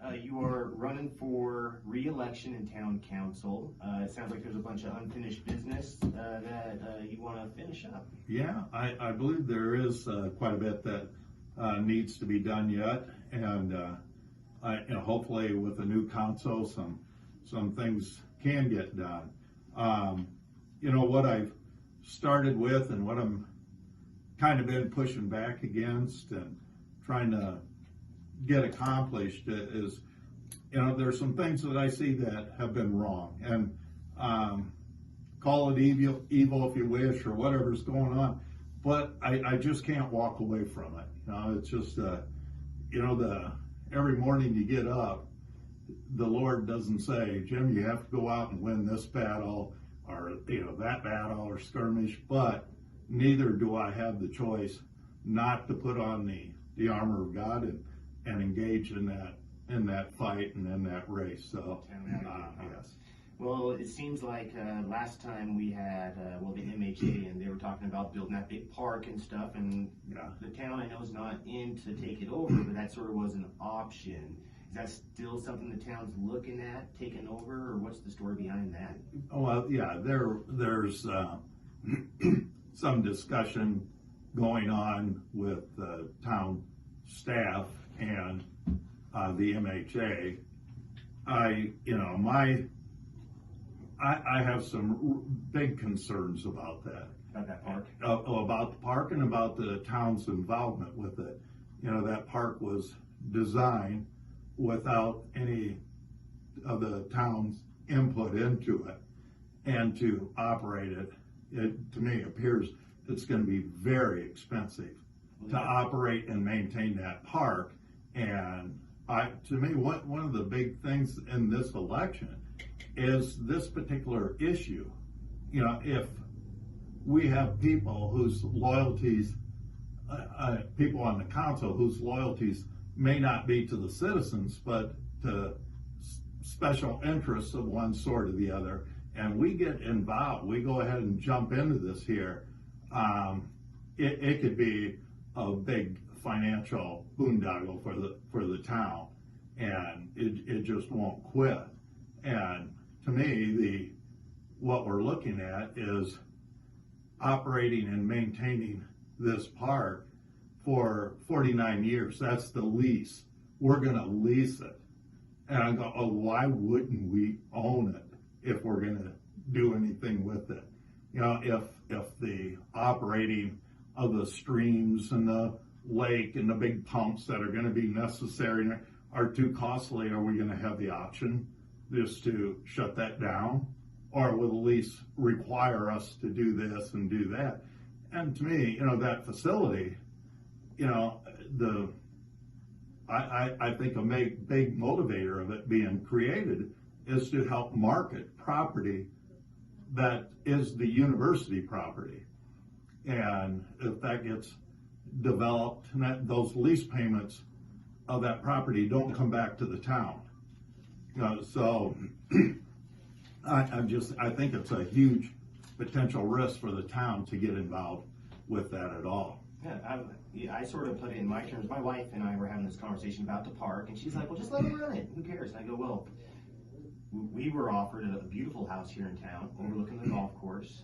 You are running for re-election in town council. It sounds like there's a bunch of unfinished business that you want to finish up. Yeah, I believe there is quite a bit that needs to be done yet, and hopefully with the new council, some things can get done. What I've started with and what I'm kind of been pushing back against and trying to get accomplished is, there's some things that I see that have been wrong, and call it evil if you wish, or whatever's going on, but I just can't walk away from it. It's just, every morning you get up, the Lord doesn't say, Jim, you have to go out and win this battle, or that battle or skirmish, but neither do I have the choice not to put on the armor of God and engage in that fight and in that race. So yes. Well, it seems like last time we had the MHA, and they were talking about building that big park and stuff, and the town I know is not in to take it over, but that sort of was an option. Is that still something the town's looking at taking over, or what's the story behind that? Well, yeah, there's some discussion going on with the town staff and the MHA. I have some big concerns about that. About that park? About the park and about the town's involvement with it. That park was designed without any of the town's input into it, and to operate it, to me appears it's going to be very expensive to operate and maintain that park. And to me, one of the big things in this election is this particular issue. If we have people whose loyalties, people on the council whose loyalties may not be to the citizens, but to special interests of one sort or the other, and we get involved, we go ahead and jump into this here, it could be a big financial boondoggle for the town, and it just won't quit. And to me, what we're looking at is operating and maintaining this park for 49 years. That's the lease. We're going to lease it. And I go, why wouldn't we own it if we're going to do anything with it? If the operating of the streams and the lake and the big pumps that are going to be necessary are too costly, are we going to have the option just to shut that down? Or will the lease require us to do this and do that? And to me, that facility, I think a big motivator of it being created is to help market property that is the university property. And if that gets developed, and those lease payments of that property don't come back to the town. So I think it's a huge potential risk for the town to get involved with that at all. Yeah, I sort of put it in my terms. My wife and I were having this conversation about the park, and she's like, well, just let them run it. Who cares? And I go, well, we were offered a beautiful house here in town overlooking the golf course.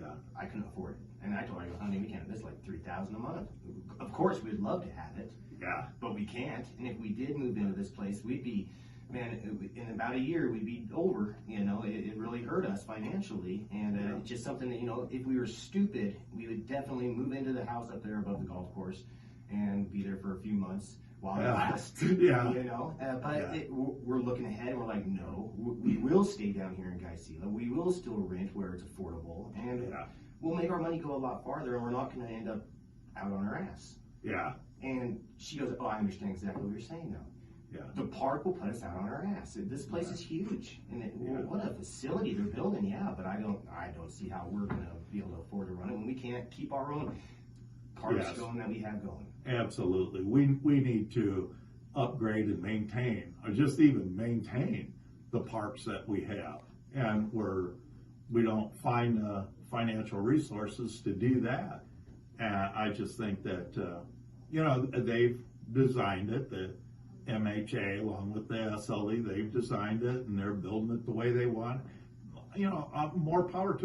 Yeah. I couldn't afford it. And I told her, honey, we can't. This is like $3,000 a month. Of course, we'd love to have it. Yeah. But we can't. And if we did move into this place, we'd be, in about a year, we'd be over. It really hurt us financially. And it's just something that, if we were stupid, we would definitely move into the house up there above the golf course and be there for a few months while it lasts. Yeah. We're looking ahead, and we're like, no, we will stay down here in Geisela. We will still rent where it's affordable, and we'll make our money go a lot farther, and we're not going to end up out on our ass. Yeah. And she goes, I understand exactly what you're saying now. Yeah. The park will put us out on our ass. This place is huge, and what a facility they're building. Yeah, but I don't see how we're going to be able to afford to run it when we can't keep our own parks going that we have going. Absolutely. We need to upgrade and maintain, or just even maintain the parks that we have, and we don't find the financial resources to do that. And I just think that they've designed it. MHA along with the SLE, they've designed it and they're building it the way they want. You know, more power to